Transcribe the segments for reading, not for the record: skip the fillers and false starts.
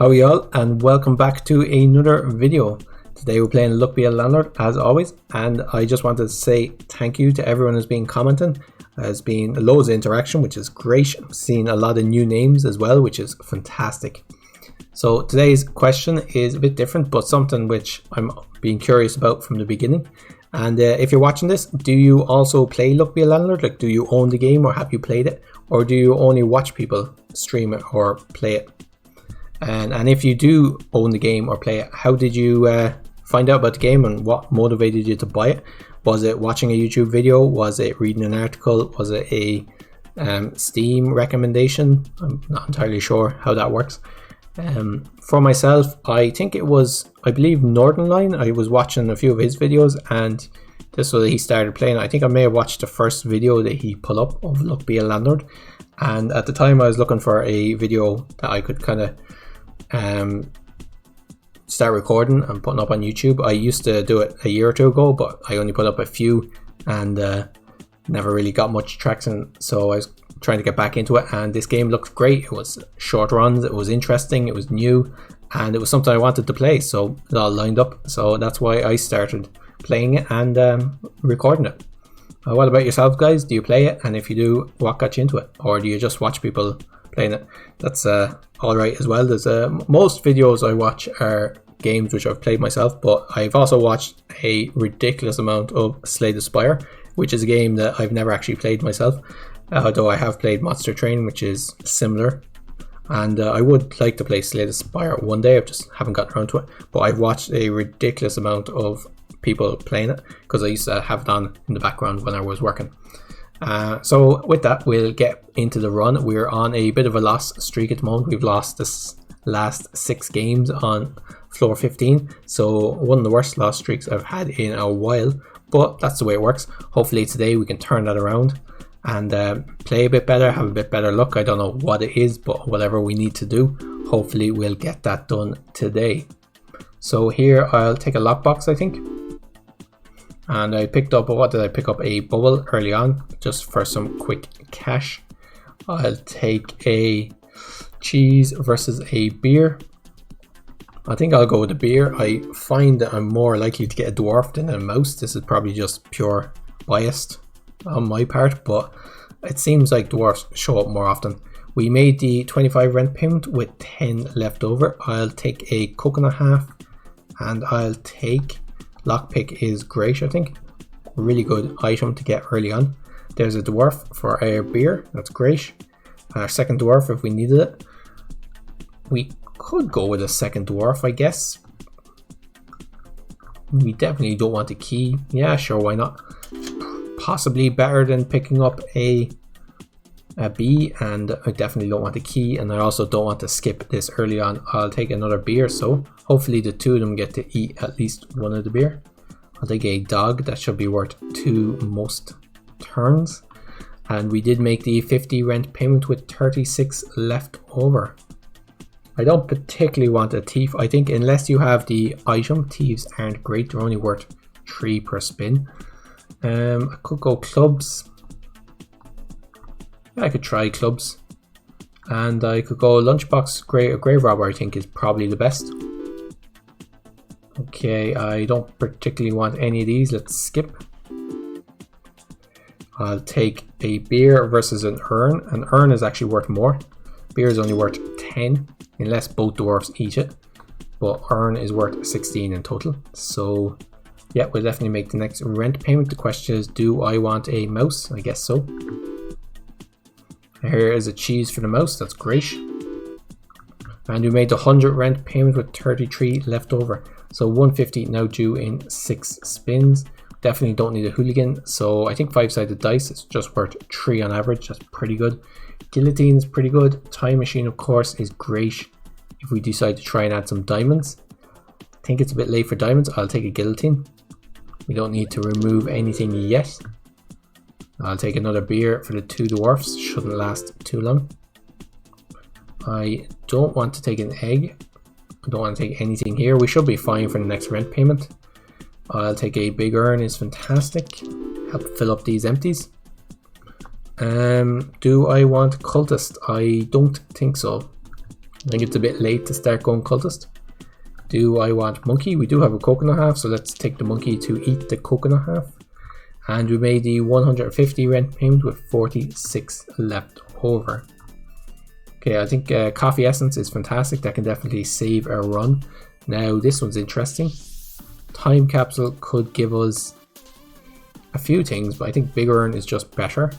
How are y'all, and welcome back to another video. Today we're playing Landlord as always, and I just wanted to say thank you to everyone who's been commenting. There's been loads of interaction, which is great. I'm seeing a lot of new names as well, which is fantastic. So today's question is a bit different, but something which I'm being curious about from the beginning. And if you're watching this, do you also play Landlord? Like, do you own the game, or have you played it, or do you only watch people stream it or play it? And if you do own the game or play it, how did you find out about the game, and what motivated you to buy it? Was it watching a YouTube video? Was it reading an article? Was it a Steam recommendation? I'm not entirely sure how that works. For myself, I think it was, I believe, Northern Line. I was watching a few of his videos, and this was he started playing. I think I may have watched the first video that he put up of Landlord, and at the time I was looking for a video that I could kind of start recording and putting up on YouTube. I used to do it a year or two ago, but I only put up a few and never really got much traction, so I was trying to get back into it. And this game looked great. It was short runs, it was interesting, it was new, and it was something I wanted to play, so it all lined up. So that's why I started playing it and recording it. What about yourself, guys? Do you play it? And if you do, what got you into it? Or do you just watch people playing it? That's alright as well. There's most videos I watch are games which I've played myself, but I've also watched a ridiculous amount of Slay the Spire, which is a game that I've never actually played myself, although I have played Monster Train, which is similar, and I would like to play Slay the Spire one day. I just haven't gotten around to it, but I've watched a ridiculous amount of people playing it because I used to have it on in the background when I was working. So with that, we'll get into the run. We're on a bit of a loss streak at the moment. We've lost this last 6 games on floor 15, so one of the worst loss streaks I've had in a while, but that's the way it works. Hopefully today we can turn that around and play a bit better, have a bit better luck. I don't know what it is, but whatever we need to do, hopefully we'll get that done today. So here I'll take a lockbox, I think. And I picked up, what did I pick up? A bubble early on, just for some quick cash. I'll take a cheese versus a beer. I think I'll go with the beer. I find that I'm more likely to get a dwarf than a mouse. This is probably just pure biased on my part, but it seems like dwarfs show up more often. We made the 25 rent payment with 10 left over. I'll take a coconut half, and I'll take lockpick is great, I think. Really good item to get early on. There's a dwarf for our beer, that's great. Our second dwarf if we needed it. We could go with a second dwarf, I guess. We definitely don't want a key. Yeah, sure, why not? Possibly better than picking up a bee, and I definitely don't want a key, and I also don't want to skip this early on. I'll take another beer, so hopefully the two of them get to eat at least one of the beer. I'll take a dog, that should be worth 2 most turns. And we did make the 50 rent payment with 36 left over. I don't particularly want a thief. I think unless you have the item, thieves aren't great. They're only worth 3 per spin. I could go clubs. I could try clubs, and I could go lunchbox. Grave robber I think is probably the best. Okay, I don't particularly want any of these. Let's skip. I'll take a beer versus an urn. An urn is actually worth more. Beer is only worth 10 unless both dwarfs eat it, but urn is worth 16 in total. So yeah, we'll definitely make the next rent payment. The question is, do I want a mouse? I guess so. Here is a cheese for the mouse, that's great. And we made the 100 rent payment with 33 left over. So 150 now due in 6 spins. Definitely don't need a hooligan, so I think 5-sided dice is just worth 3 on average. That's pretty good. Guillotine is pretty good. Time machine, of course, is great if we decide to try and add some diamonds. I think it's a bit late for diamonds. I'll take a guillotine. We don't need to remove anything yet. I'll take another beer for the 2 dwarfs, shouldn't last too long. I don't want to take an egg. I don't want to take anything here. We should be fine for the next rent payment. I'll take a big urn, is fantastic. Help fill up these empties. Do I want cultist? I don't think so. I think it's a bit late to start going cultist. Do I want monkey? We do have a coconut half, so let's take the monkey to eat the coconut half. And we made the 150 rent payment with 46 left over. Okay, I think coffee essence is fantastic. That can definitely save a run. Now this one's interesting. Time capsule could give us a few things, but I think big urn is just better.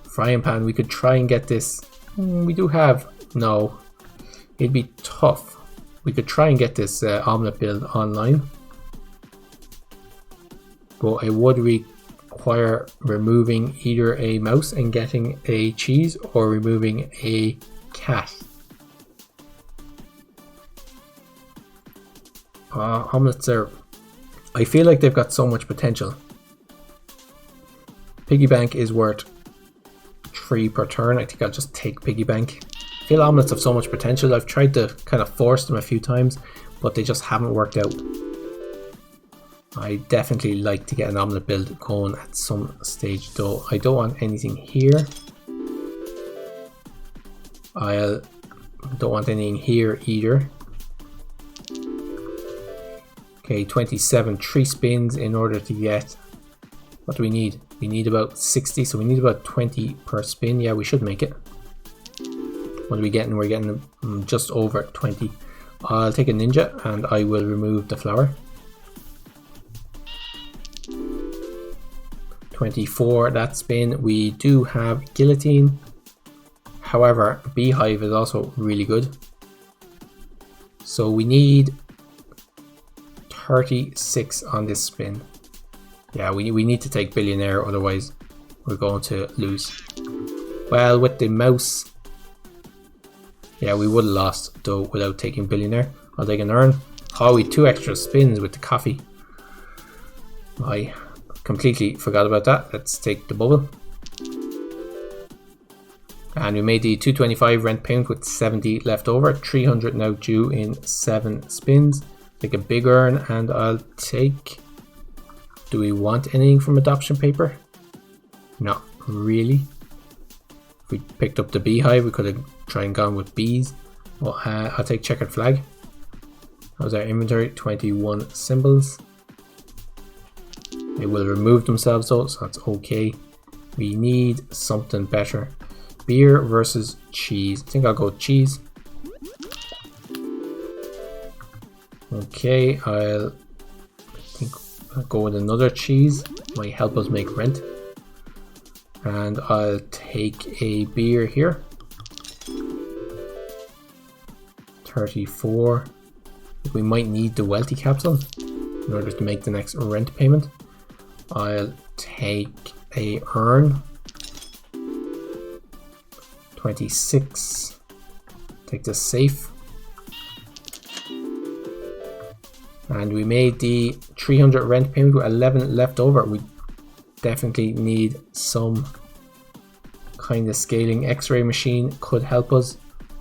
Frying pan, we could try and get this. We do have, no, it'd be tough. We could try and get this omelette build online, but it would require removing either a mouse and getting a cheese or removing a cat. Omelets are, I feel like they've got so much potential. Piggy bank is worth 3 per turn. I think I'll just take piggy bank. I feel omelets have so much potential. I've tried to kind of force them a few times, but they just haven't worked out. I definitely like to get an omelette build going at some stage though. I don't want anything here. I don't want anything here either. Okay, 27, 3 spins in order to get, what do we need? We need about 60, so we need about 20 per spin. Yeah, we should make it. What are we getting? We're getting just over 20. I'll take a ninja and I will remove the flower. 24, that spin. We do have guillotine. However, beehive is also really good. So we need 36 on this spin. Yeah, we need to take billionaire, otherwise we're going to lose. Well, with the mouse, yeah, we would have lost though without taking billionaire. I'll take an urn. Oh, we 2 extra spins with the coffee. I completely forgot about that. Let's take the bubble. And we made the 225 rent payment with 70 left over. 300 now due in 7 spins. Take a big urn and I'll take... Do we want anything from adoption paper? Not really. If we picked up the beehive, we could have tried and gone with bees. Well, I'll take checkered flag. How's our inventory? 21 symbols. They will remove themselves though, so that's okay. We need something better. Beer versus cheese. I think I'll go with cheese. Okay, I think I'll go with another cheese. Might help us make rent. And I'll take a beer here. 34. We might need the wealthy capsule in order to make the next rent payment. I'll take a urn. 26. Take the safe. And we made the 300 rent payment with 11 left over. We definitely need some kind of scaling. X-ray machine could help us.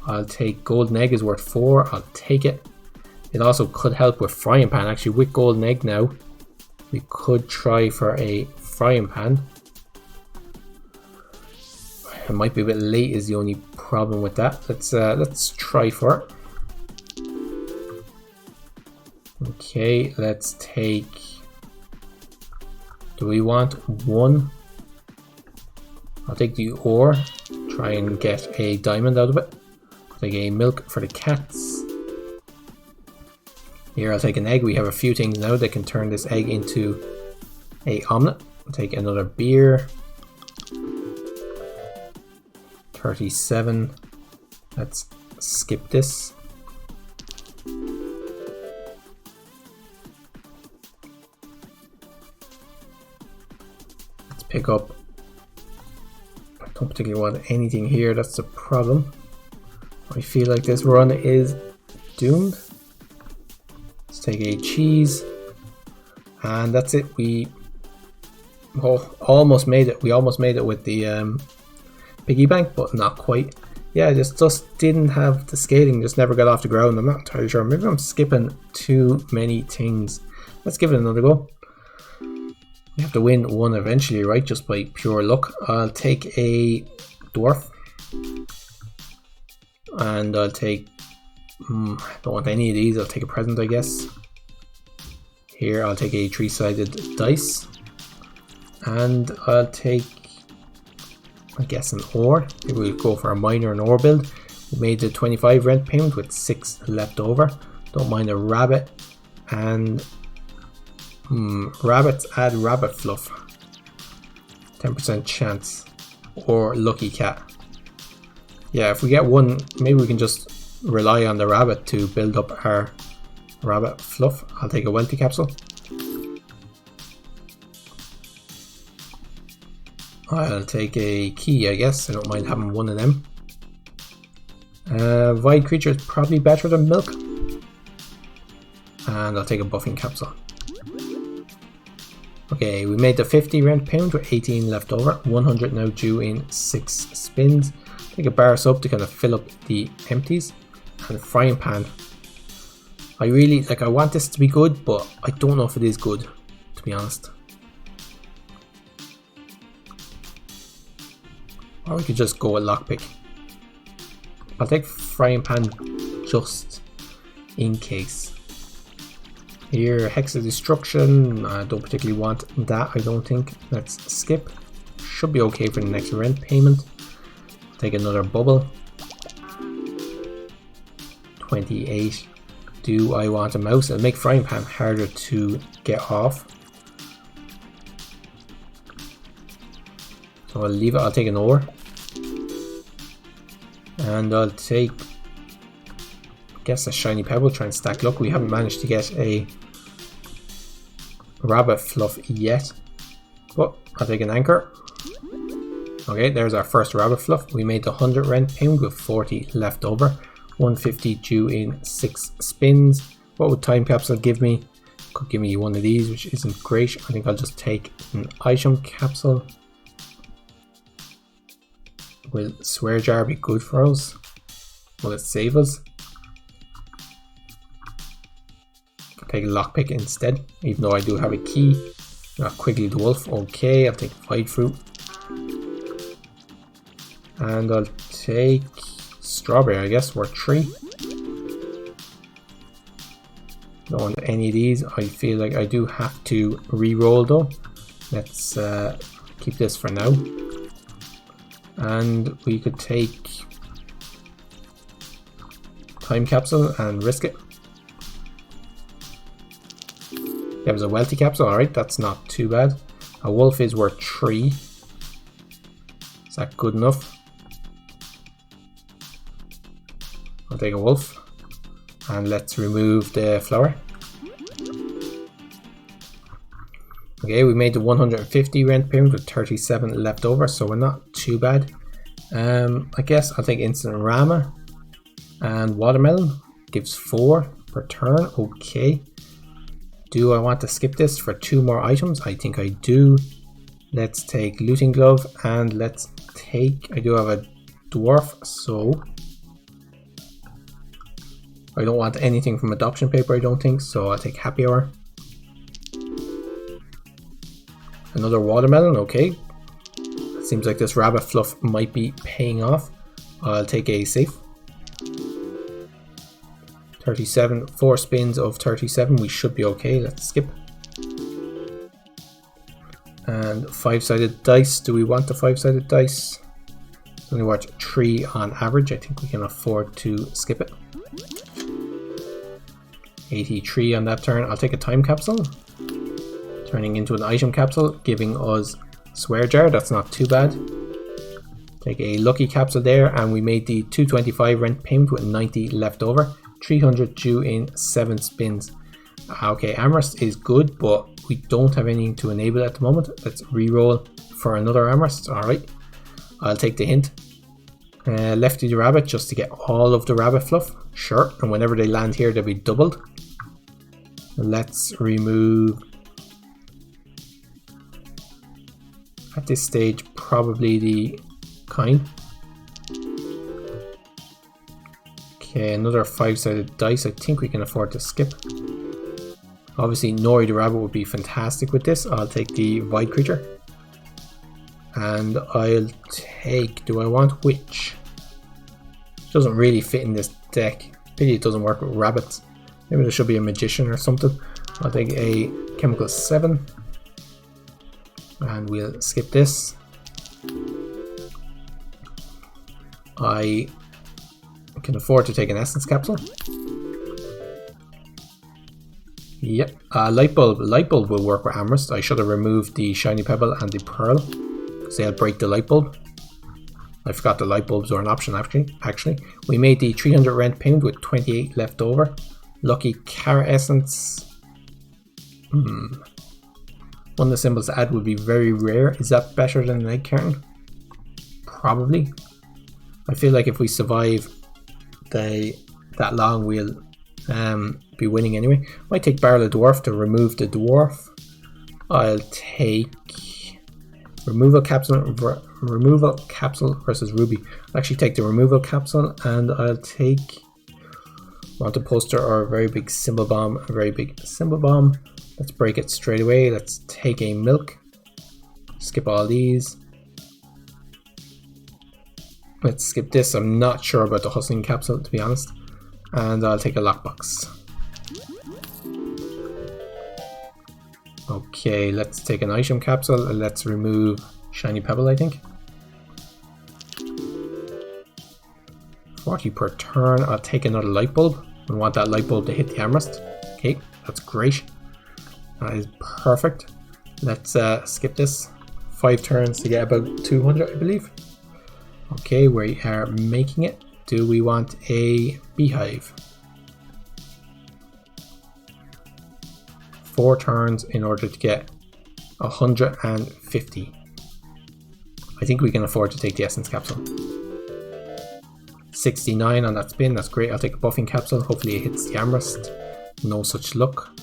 I'll take golden egg is worth 4. I'll take it. It also could help with frying pan. Actually, with golden egg now, we could try for a frying pan. It might be a bit late is the only problem with that. Let's try for it. Okay, let's take... Do we want 1? I'll take the ore. Try and get a diamond out of it. I'll take a milk for the cats. Here I'll take an egg. We have a few things now that can turn this egg into a omelette. I'll take another beer. 37. Let's skip this. Let's pick up. I don't particularly want anything here. That's the problem. I feel like this run is doomed. Let's take a cheese. And that's it. We almost made it. We almost made it with the piggy bank, but not quite. Yeah, just didn't have the scaling, just never got off the ground. I'm not entirely sure. Maybe I'm skipping too many things. Let's give it another go. You have to win one eventually, right? Just by pure luck. I'll take a dwarf. And I'll take, don't want any of these, I'll take a present, I guess. Here I'll take a 3-sided dice. And I'll take, I guess, an ore. Maybe we'll go for a miner and ore build. We made the 25 rent payment with 6 left over. Don't mind a rabbit. And rabbits add rabbit fluff. 10% chance. Or lucky cat. Yeah, if we get one, maybe we can just rely on the rabbit to build up our rabbit fluff. I'll take a wealthy capsule. I'll take a key, I guess. I don't mind having one of them. Void creature is probably better than milk. And I'll take a buffing capsule. Okay, we made the 50 rent payment with 18 left over. 100 now due in 6 spins. Take a bar up to kind of fill up the empties. And a frying pan. I really, like, I want this to be good, but I don't know if it is good, to be honest. Or we could just go with lockpick. I'll take frying pan just in case. Here, Hex of Destruction. I don't particularly want that, I don't think. Let's skip. Should be okay for the next rent payment. Take another bubble. 28. Do I want a mouse? It'll make frying pan harder to get off. So I'll leave it. I'll take an ore. And I'll take, I guess, a shiny pebble, try and stack luck. We haven't managed to get a rabbit fluff yet, but I'll take an anchor. Okay, there's our first rabbit fluff. We made the 100 rent payment with 40 left over. 150 due in 6 spins. What would time capsule give me? Could give me one of these, which isn't great. I think I'll just take an item capsule. Will swear jar be good for us? Will it save us? I'll take a lockpick instead, even though I do have a key. Not Quigley the wolf. Okay, I'll take Void fruit. And I'll take strawberry, I guess, worth 3. Don't want any of these. I feel like I do have to re-roll though. Let's keep this for now. And we could take time capsule and risk it. There was a wealthy capsule, alright, that's not too bad. A wolf is worth 3. Is that good enough? I'll take a wolf. And let's remove the flower. Okay, we made the 150 rent payment with 37 left over, so we're not too bad. I guess I'll take instant rama and watermelon. Gives 4 per turn. Okay. Do I want to skip this for 2 more items? I think I do. Let's take looting glove and let's take, I do have a dwarf, so I don't want anything from adoption paper, I don't think, so I'll take happy hour. Another watermelon, okay. Seems like this rabbit fluff might be paying off. I'll take a safe. 37, 4 spins of 37, we should be okay. Let's skip. And 5-sided dice. Do we want the 5-sided dice? It's only worth 3 on average. I think we can afford to skip it. 83 on that turn. I'll take a time capsule. Turning into an item capsule, giving us swear jar. That's not too bad. Take a lucky capsule there, and we made the 225 rent payment with 90 left over. 300 due in 7 spins. Okay, Amherst is good, but we don't have anything to enable at the moment. Let's re-roll for another Amherst. Alright, I'll take the hint. Lefty the rabbit just to get all of the rabbit fluff. Sure, and whenever they land here, they'll be doubled. Let's remove, at this stage, probably the kind. Okay, another 5-sided dice. I think we can afford to skip. Obviously, Nori the rabbit would be fantastic with this. I'll take the void creature. And I'll take, do I want witch? doesn't really fit in this deck. Pity it doesn't work with rabbits. Maybe there should be a magician or something. I'll take a chemical 7. And we'll skip this. I can afford to take an essence capsule. Yep, light bulb will work with Amherst. I should have removed the shiny pebble and the pearl, because they'll break the light bulb. I forgot the light bulbs were an option actually. We made the 300 rent payment with 28 left over. Lucky carrot essence. One of the symbols to add would be very rare. Is that better than an egg carton? Probably. I feel like if we survive that long, we'll be winning anyway. Might take barrel of dwarf to remove the dwarf. I'll take removal capsule versus ruby. I'll actually take the removal capsule, and I'll take want a poster or a very big symbol bomb. A very big symbol bomb. Let's break it straight away. Let's take a milk. Skip all these. Let's skip this. I'm not sure about the hustling capsule, to be honest. And I'll take a lockbox. Okay, let's take an item capsule. Let's remove shiny pebble, I think. 40 per turn. I'll take another light bulb. I want that light bulb to hit the armrest. Okay, that's great. That is perfect. Let's skip this. 5 turns to get about 200, I believe. Okay, we are making it. Do we want a beehive? 4 turns in order to get 150. I think we can afford to take the essence capsule. 69 on that spin, that's great. I'll take a buffing capsule. Hopefully it hits the armrest. No such luck.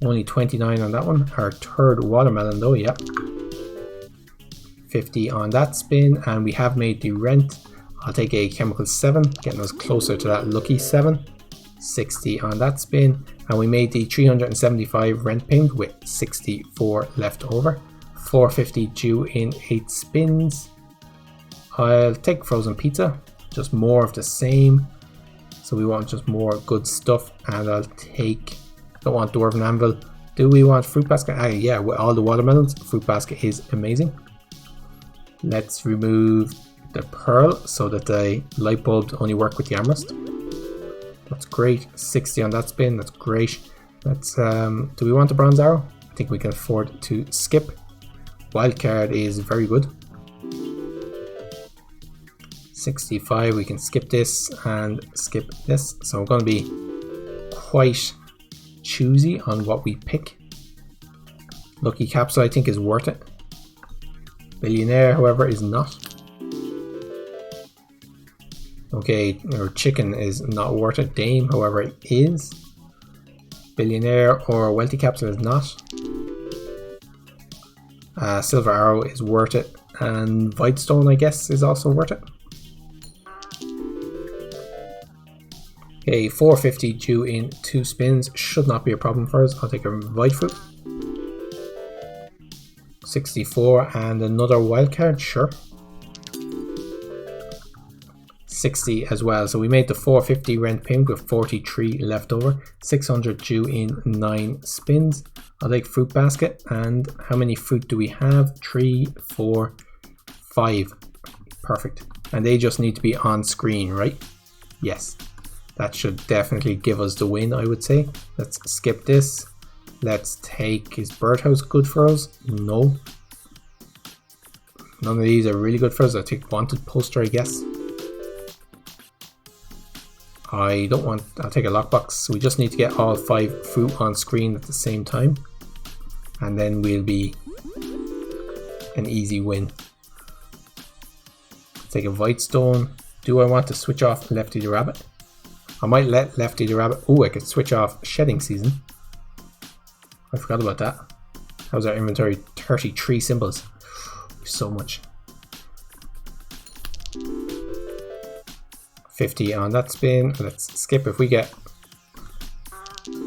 Only 29 on that one. Our third watermelon though, yeah. 50 on that spin, and we have made the rent. I'll take a chemical 7, getting us closer to that lucky 7. 60 on that spin, and we made the 375 rent payment with 64 left over. 450 due in 8 spins. I'll take frozen pizza, just more of the same. So we want just more good stuff, and I'll take, don't want dwarven anvil. Do we want fruit basket? Yeah, with all the watermelons, fruit basket is amazing. Let's remove the pearl so that the light bulbs only work with the armrest. That's great. 60 on that spin, that's great. Let's do we want the bronze arrow? I think we can afford to skip. Wildcard is very good. 65, we can skip this and skip this. So I'm going to be quite choosy on what we pick. Lucky capsule I think is worth it. Billionaire, however, is not. Okay, or chicken is not worth it. Dame, however, is. Billionaire or wealthy capsule is not. Silver arrow is worth it, and Vitestone, I guess, is also worth it. Okay, 450 due in 2 spins should not be a problem for us. I'll take a Vite Fruit. 64 and another wildcard, sure. 60 as well, so we made the 450 rent payment with 43 left over. 600 due in 9 spins. I'll take fruit basket, and how many fruit do we have? 3, 4, 5. Perfect. And they just need to be on screen, right? Yes. That should definitely give us the win, I would say. Let's skip this. Let's take, is birdhouse good for us? No. None of these are really good for us. I'll take wanted poster, I guess. I don't want, I'll take a lockbox. We just need to get all 5 fruit on screen at the same time. And then we'll be an easy win. Take a Vitestone. Do I want to switch off Lefty the Rabbit? I might let Lefty the Rabbit, oh, I could switch off Shedding Season. I forgot about that. How's our inventory? 33 symbols. So much. 50 on that spin. Let's skip. If we get,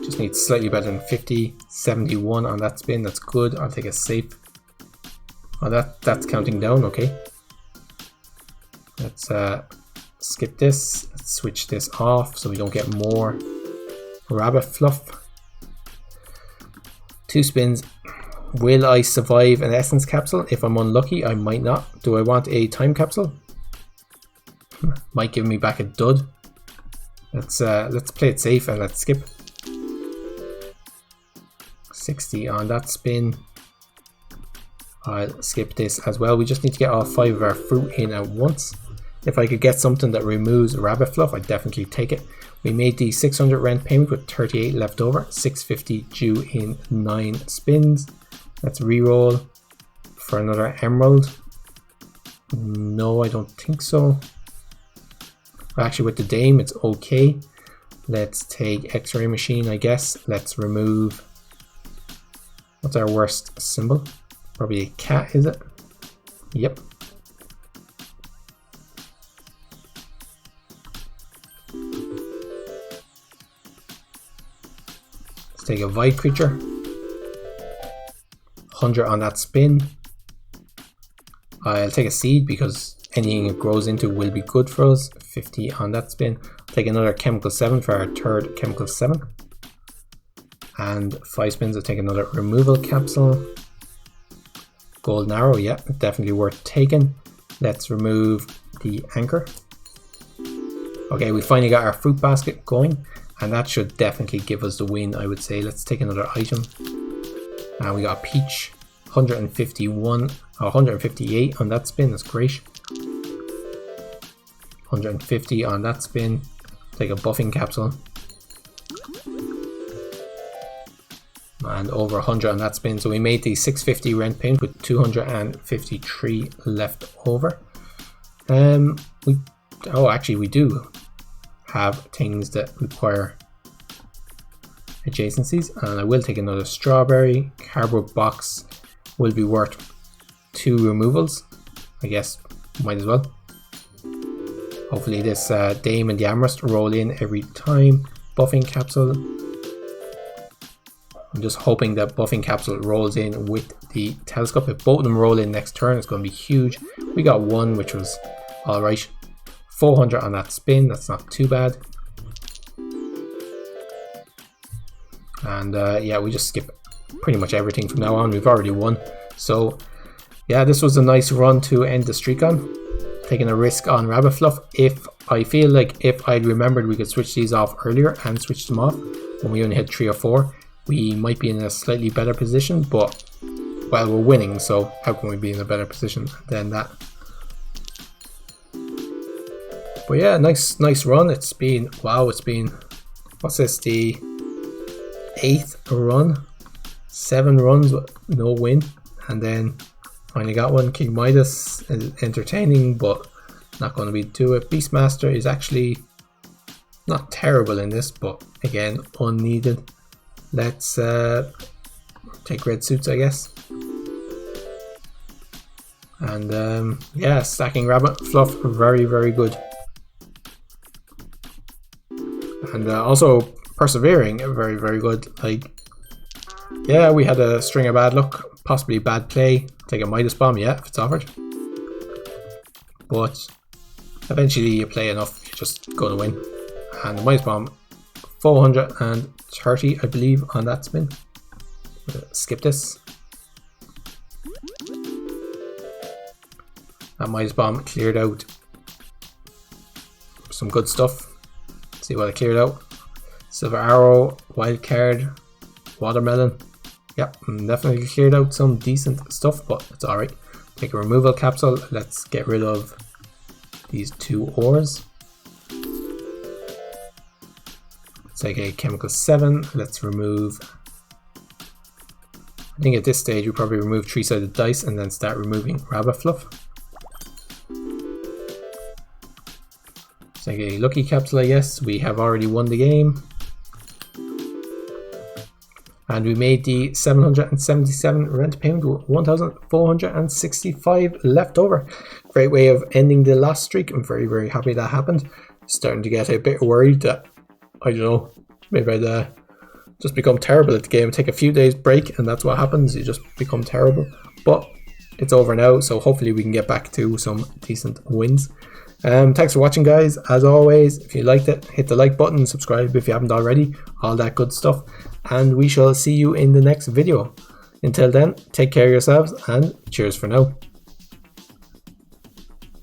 just need slightly better than 50. 71 on that spin. That's good. I'll take a safe. Oh, that's counting down. Okay. Let's skip this. Let's switch this off so we don't get more rabbit fluff. 2 spins. Will I survive an essence capsule? If I'm unlucky, I might not. Do I want a time capsule? Might give me back a dud. Let's play it safe and let's skip. 60 on that spin. I'll skip this as well. We just need to get all 5 of our fruit in at once. If I could get something that removes rabbit fluff, I'd definitely take it. We made the 600 rent payment with 38 left over. 650 due in 9 spins. Let's re-roll for another emerald. No, I don't think so. Actually, with the dame, it's okay. Let's take X-ray machine, I guess. Let's remove... What's our worst symbol? Probably a cat, is it? Yep. Let's take a void creature. 100 on that spin. I'll take a seed because anything it grows into will be good for us. 50 on that spin. I'll take another chemical 7 for our third chemical 7. And 5 spins, I'll take another removal capsule. Golden arrow, yeah, definitely worth taking. Let's remove the anchor. Okay, we finally got our fruit basket going, and that should definitely give us the win, I would say. Let's take another item. And we got a peach. 151 or 158 on that spin, that's great. 150 on that spin. Take a buffing capsule. And over 100 on that spin. So we made the 650 rent payment with 253 left over. Actually we do have things that require adjacencies, and I will take another strawberry. Cardboard box will be worth 2 removals, I guess. Might as well. Hopefully this dame and the amherst roll in every time. Buffing capsule. I'm just hoping that buffing capsule rolls in with the telescope. If both of them roll in next turn, it's going to be huge. We got 1, which was alright. 400 on that spin, that's not too bad. And yeah, we just skip pretty much everything from now on. We've already won. So yeah, this was a nice run to end the streak on. Taking a risk on rabbit fluff. If I feel like if I'd remembered we could switch these off earlier and switch them off when we only had 3 or 4, we might be in a slightly better position, but well, we're winning, so how can we be in a better position than that? But yeah, nice run. It's been, wow, it's been, what's this, the 8th run, 7 runs with no win, and then finally got one. King Midas is entertaining, but not going to be do it. Beastmaster is actually not terrible in this, but again, unneeded. Let's take red suits, I guess. And yeah, stacking rabbit fluff, very, very good. And also persevering, very, very good. Like, yeah, we had a string of bad luck, possibly bad play. Take a Midas bomb, yeah, if it's offered. But eventually you play enough, you're just going to win. And the Midas bomb, 430, I believe, on that spin. Skip this. That Midas bomb cleared out some good stuff. Let's see what it cleared out. Silver arrow, wild card, watermelon. Yep, definitely cleared out some decent stuff, but it's alright. Take a removal capsule. Let's get rid of these 2 ores. Let's take a chemical 7. Let's remove, I think at this stage we probably remove 3-sided dice and then start removing rabbit fluff. Let's take a lucky capsule, I guess. We have already won the game. And we made the 777 rent payment with 1,465 left over. Great way of ending the last streak. I'm very, very happy that happened. Starting to get a bit worried that, I don't know, maybe I'd just become terrible at the game. Take a few days break and that's what happens. You just become terrible. But it's over now, so hopefully we can get back to some decent wins. Thanks for watching, guys. As always, if you liked it, hit the like button, subscribe if you haven't already, all that good stuff, and we shall see you in the next video. Until then, take care of yourselves and cheers for now.